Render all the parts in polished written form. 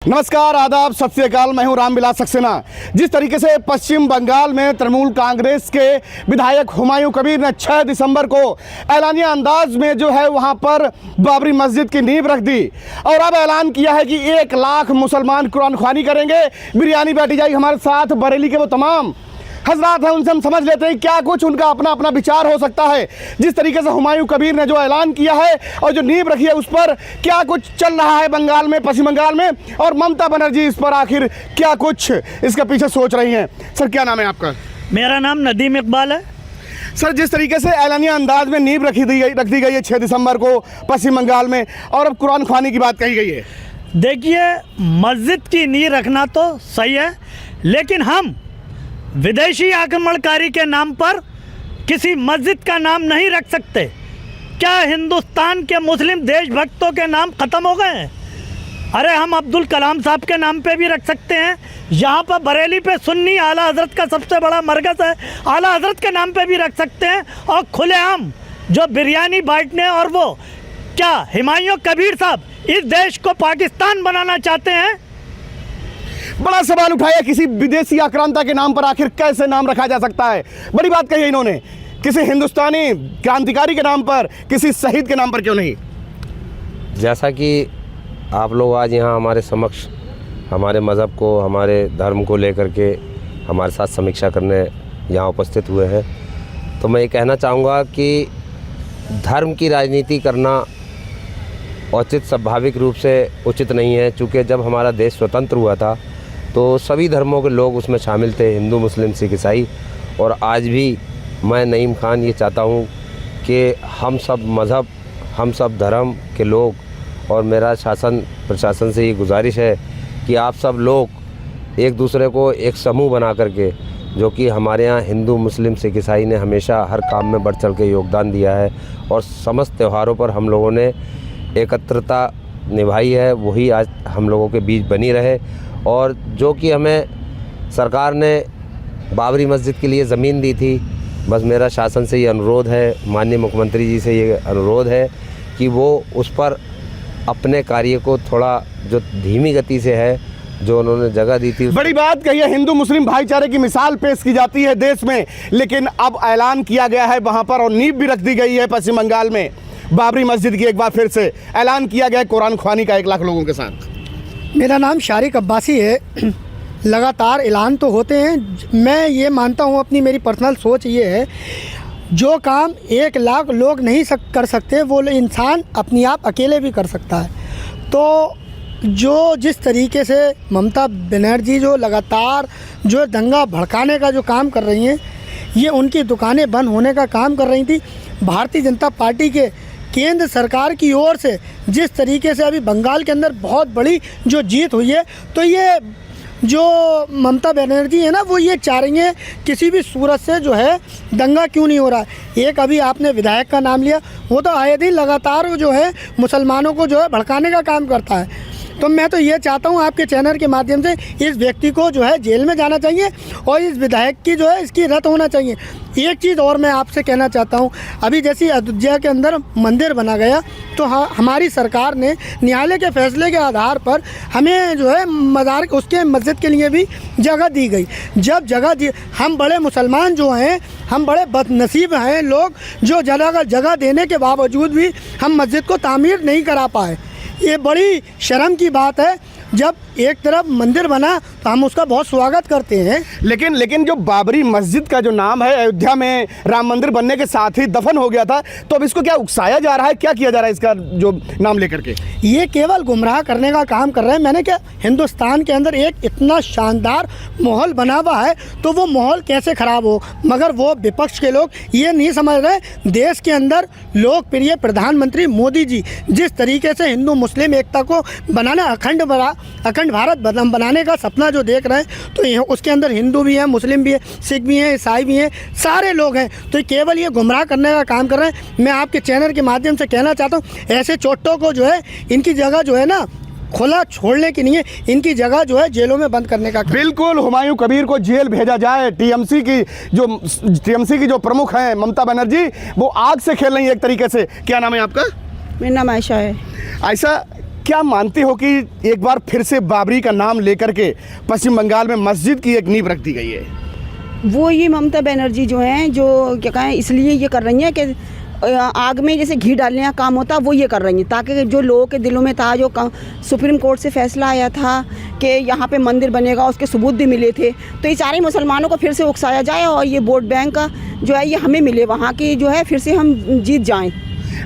नमस्कार, आदाब, सत श्री अकाल। मैं हूं रामविलास सक्सेना। जिस तरीके से पश्चिम बंगाल में तृणमूल कांग्रेस के विधायक हुमायूं कबीर ने 6 दिसंबर को ऐलानिया अंदाज में जो है वहां पर बाबरी मस्जिद की नींव रख दी और अब ऐलान किया है कि 1 लाख मुसलमान कुरान ख्वानी करेंगे, बिरयानी बांटी जाएगी। हमारे साथ बरेली के वो तमाम हजरात हैं, उनसे हम समझ लेते हैं क्या कुछ उनका अपना अपना विचार हो सकता है। जिस तरीके से हुमायूं कबीर ने जो ऐलान किया है और जो नींव रखी है उस पर क्या कुछ चल रहा है बंगाल में, पश्चिम बंगाल में, और ममता बनर्जी इस पर आखिर क्या कुछ इसके पीछे सोच रही हैं। सर, क्या नाम है आपका? मेरा नाम नदीम इकबाल है। सर, जिस तरीके से ऐलानिया अंदाज में नींव रख दी गई है 6 दिसंबर को पश्चिम बंगाल में, और अब कुरान ख्वानी की बात कही गई है। देखिए, मस्जिद की नींव रखना तो सही है, लेकिन हम विदेशी आक्रमणकारी के नाम पर किसी मस्जिद का नाम नहीं रख सकते। क्या हिंदुस्तान के मुस्लिम देशभक्तों के नाम ख़त्म हो गए हैं? अरे हम अब्दुल कलाम साहब के नाम पे भी रख सकते हैं। यहाँ पर बरेली पे सुन्नी आला हज़रत का सबसे बड़ा मरकज़ है, आला हज़रत के नाम पे भी रख सकते हैं। और खुलेआम जो बिरयानी बांटने, और वो क्या हुमायूं कबीर साहब इस देश को पाकिस्तान बनाना चाहते हैं? बड़ा सवाल उठाया, किसी विदेशी आक्रांता के नाम पर आखिर कैसे नाम रखा जा सकता है। बड़ी बात कही इन्होंने, किसी हिंदुस्तानी क्रांतिकारी के नाम पर, किसी शहीद के नाम पर क्यों नहीं? जैसा कि आप लोग आज यहाँ हमारे समक्ष हमारे मज़हब को, हमारे धर्म को लेकर के हमारे साथ समीक्षा करने यहाँ उपस्थित हुए हैं, तो मैं ये कहना चाहूँगा कि धर्म की राजनीति करना औचित स्वाभाविक रूप से उचित नहीं है। चूँकि जब हमारा देश स्वतंत्र हुआ था तो सभी धर्मों के लोग उसमें शामिल थे, हिंदू, मुस्लिम, सिख, ईसाई। और आज भी मैं नईम खान ये चाहता हूँ कि हम सब मज़हब, हम सब धर्म के लोग, और मेरा शासन प्रशासन से ये गुजारिश है कि आप सब लोग एक दूसरे को एक समूह बना करके, जो कि हमारे यहाँ हिंदू, मुस्लिम, सिख, ईसाई ने हमेशा हर काम में बढ़ चढ़ के योगदान दिया है और समस्त त्योहारों पर हम लोगों ने एकत्रता निभाई है, वही आज हम लोगों के बीच बनी रहे। और जो कि हमें सरकार ने बाबरी मस्जिद के लिए ज़मीन दी थी, बस मेरा शासन से ये अनुरोध है, माननीय मुख्यमंत्री जी से ये अनुरोध है कि वो उस पर अपने कार्य को थोड़ा जो धीमी गति से है, जो उन्होंने जगह दी थी। बड़ी बात कही है, हिंदू मुस्लिम भाईचारे की मिसाल पेश की जाती है देश में, लेकिन अब ऐलान किया गया है वहाँ पर और नींव भी रख दी गई है पश्चिम बंगाल में बाबरी मस्जिद की। एक बार फिर से ऐलान किया गया है कुरान ख्वानी का 1 लाख लोगों के साथ। मेरा नाम शारिक अब्बासी है। लगातार ऐलान तो होते हैं। मैं ये मानता हूँ, अपनी मेरी पर्सनल सोच ये है, जो काम 1 लाख लोग नहीं कर सकते वो इंसान अपने आप अकेले भी कर सकता है। तो जो जिस तरीके से ममता बनर्जी जो लगातार जो दंगा भड़काने का जो काम कर रही हैं, ये उनकी दुकानें बंद होने का काम कर रही थी। भारतीय जनता पार्टी के केंद्र सरकार की ओर से जिस तरीके से अभी बंगाल के अंदर बहुत बड़ी जो जीत हुई है, तो ये जो ममता बनर्जी है ना, वो ये चाह रही हैं किसी भी सूरत से जो है दंगा क्यों नहीं हो रहा है। एक अभी आपने विधायक का नाम लिया, वो तो आए दिन लगातार जो है मुसलमानों को जो है भड़काने का काम करता है। तो मैं तो ये चाहता हूँ आपके चैनल के माध्यम से, इस व्यक्ति को जो है जेल में जाना चाहिए और इस विधायक की जो है इसकी रद्द होना चाहिए। एक चीज़ और मैं आपसे कहना चाहता हूँ, अभी जैसे अयोध्या के अंदर मंदिर बना गया, तो हमारी सरकार ने न्यायालय के फैसले के आधार पर हमें जो है मज़ार उसके मस्जिद के लिए भी जगह दी गई। जब जगह दी, हम बड़े मुसलमान जो हैं, हम बड़े बदनसीब हैं लोग, जो जगह देने के बावजूद भी हम मस्जिद को तामीर नहीं करा पाए। ये बड़ी शर्म की बात है। जब एक तरफ मंदिर बना तो हम उसका बहुत स्वागत करते हैं, लेकिन जो बाबरी मस्जिद का जो नाम है, अयोध्या में राम मंदिर बनने के साथ ही दफन हो गया था, तो अब इसको क्या उकसाया जा रहा है, क्या किया जा रहा है इसका जो नाम लेकर के? ये केवल गुमराह करने का काम कर रहे हैं। मैंने क्या, हिंदुस्तान के अंदर एक इतना शानदार माहौल बना हुआ है, तो वो माहौल कैसे ख़राब हो? मगर वो विपक्ष के लोग ये नहीं समझ रहे। देश के अंदर लोकप्रिय प्रधानमंत्री मोदी जी जिस तरीके से हिंदू मुस्लिम एकता को बनाना, अखंड भारत बनाने का सपना जो देख रहे हैं, तो उसके अंदर हिंदू भी हैं, मुस्लिम भी है, सिख भी हैं, ईसाई भी हैं, सारे लोग हैं। तो केवल ये गुमराह करने का काम कर रहे हैं। मैं आपके चैनल के माध्यम से कहना चाहता हूँ, ऐसे चोटों को जो है, इनकी जगह जो है ना खुला छोड़ने की नहीं है, इनकी जगह जो है जेलों में बंद करने का। बिल्कुल, हुमायूं कबीर को जेल भेजा जाए। टीएमसी की जो प्रमुख हैं ममता बनर्जी, वो आग से खेल रही है एक तरीके से। क्या नाम है आपका? मेरा नाम आयशा है। आयशा, क्या मानते हो कि एक बार फिर से बाबरी का नाम लेकर के पश्चिम बंगाल में मस्जिद की एक नींव रख दी गई है? वो ये ममता बनर्जी जो हैं, जो क्या कहें, इसलिए ये कर रही हैं कि आग में जैसे घी डालने का काम होता है, वो ये कर रही हैं ताकि जो लोगों के दिलों में था, जो सुप्रीम कोर्ट से फैसला आया था कि यहाँ पे मंदिर बनेगा, उसके सबूत भी मिले थे, तो ये सारे मुसलमानों को फिर से उकसाया जाए और ये वोट बैंक का जो है ये हमें मिले, वहाँ की जो है फिर से हम जीत जाएँ।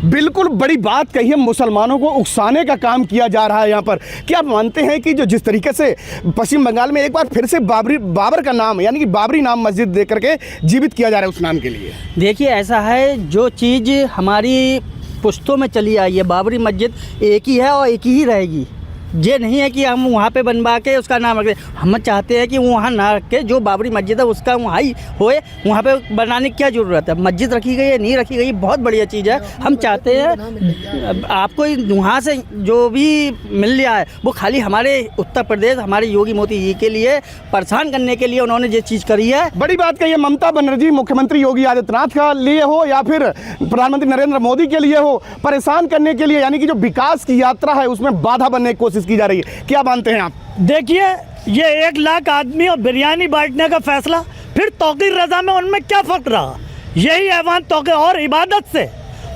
बिल्कुल बड़ी बात कही है, मुसलमानों को उकसाने का काम किया जा रहा है यहाँ पर। क्या आप मानते हैं कि जो जिस तरीके से पश्चिम बंगाल में एक बार फिर से बाबर का नाम यानी कि बाबरी नाम मस्जिद दे करके जीवित किया जा रहा है उस नाम के लिए? देखिए, ऐसा है, जो चीज़ हमारी पुश्तों में चली आई है, बाबरी मस्जिद एक ही है और एक ही रहेगी। ये नहीं है कि हम वहाँ पे बनवा के उसका नाम रख दें। हम चाहते हैं कि वहाँ ना रख के जो बाबरी मस्जिद है उसका वहाँ ही होए, वहाँ पे बनाने की क्या ज़रूरत है? मस्जिद रखी गई है, नहीं रखी गई, बहुत बढ़िया चीज़ है। हम चाहते हैं आपको वहाँ से जो भी मिल रहा है वो खाली हमारे उत्तर प्रदेश, हमारे योगी मोदी जी के लिए परेशान करने के लिए उन्होंने ये चीज़ करी है। बड़ी बात कही है, ममता बनर्जी मुख्यमंत्री योगी आदित्यनाथ का लिए हो या फिर प्रधानमंत्री नरेंद्र मोदी के लिए हो, परेशान करने के लिए, यानी कि जो विकास की यात्रा है उसमें बाधा बनने की कोशिश की जा रही है। क्या मानते हैं आप? देखिए, ये 1 लाख आदमी और बिरयानी बांटने का फैसला, फिर तौकीर रजा में उनमें क्या फर्क रहा? यही ऐवान तौकीर और इबादत से,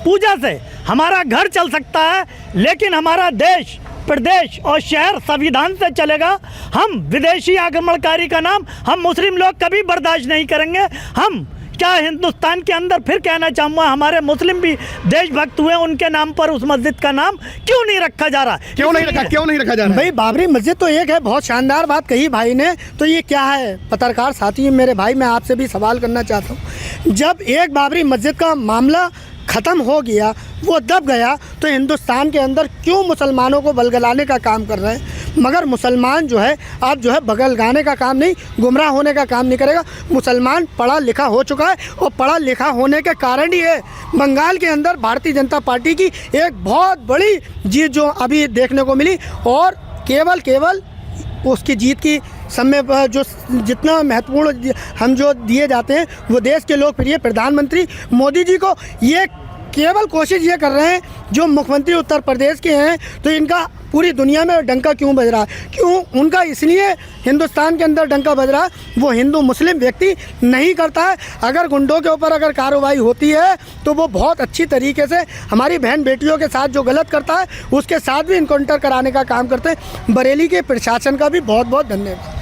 पूजा से हमारा घर चल सकता है, लेकिन हमारा देश, प्रदेश और शहर संविधान से चलेगा। हम विदेशी आक्रमणकारी का नाम हम मुस्लिम लोग कभी बर्दाश्त नहीं करेंगे। हम क्या हिंदुस्तान के अंदर फिर कहना चाहूँगा, हमारे मुस्लिम भी देशभक्त हुए, उनके नाम पर उस मस्जिद का नाम क्यों नहीं रखा जा रहा? क्यों नहीं रखा जा रहा? भाई, बाबरी मस्जिद तो एक है, बहुत शानदार बात कही भाई ने। तो ये क्या है, पत्रकार साथी मेरे भाई, मैं आपसे भी सवाल करना चाहता हूँ। जब एक बाबरी मस्जिद का मामला ख़त्म हो गया, वो दब गया, तो हिंदुस्तान के अंदर क्यों मुसलमानों को बलगलाने का काम कर रहे हैं? मगर मुसलमान जो है अब जो है बगलगाने का काम नहीं, गुमराह होने का काम नहीं करेगा। मुसलमान पढ़ा लिखा हो चुका है और पढ़ा लिखा होने के कारण ही है बंगाल के अंदर भारतीय जनता पार्टी की एक बहुत बड़ी जीत जो अभी देखने को मिली। और केवल उसकी जीत की समय जो जितना महत्वपूर्ण हम जो दिए जाते हैं वो देश के लोकप्रिय प्रधानमंत्री मोदी जी को, ये केवल कोशिश ये कर रहे हैं जो मुख्यमंत्री उत्तर प्रदेश के हैं, तो इनका पूरी दुनिया में डंका क्यों बज रहा है? क्यों उनका इसलिए हिंदुस्तान के अंदर डंका बज रहा है, वो हिंदू मुस्लिम व्यक्ति नहीं करता है। अगर गुंडों के ऊपर अगर कार्रवाई होती है तो वो बहुत अच्छी तरीके से हमारी बहन बेटियों के साथ जो गलत करता है उसके साथ भी इनकाउंटर कराने का काम करते हैं। बरेली के प्रशासन का भी बहुत बहुत धन्यवाद।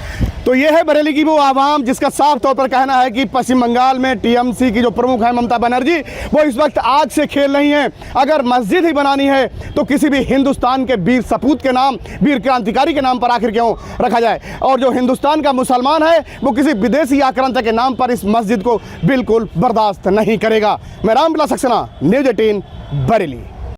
तो ये है बरेली की वो आवाम जिसका साफ तौर पर कहना है कि पश्चिम बंगाल में टीएमसी की जो प्रमुख है ममता बनर्जी, वो इस वक्त आग से खेल रही हैं। अगर मस्जिद ही बनानी है तो किसी भी हिंदुस्तान के वीर सपूत के नाम, वीर क्रांतिकारी के नाम पर आखिर क्यों रखा जाए? और जो हिंदुस्तान का मुसलमान है वो किसी विदेशी आक्रांता के नाम पर इस मस्जिद को बिल्कुल बर्दाश्त नहीं करेगा। मैं रामविलास सक्सेना, न्यूज़ 18 बरेली।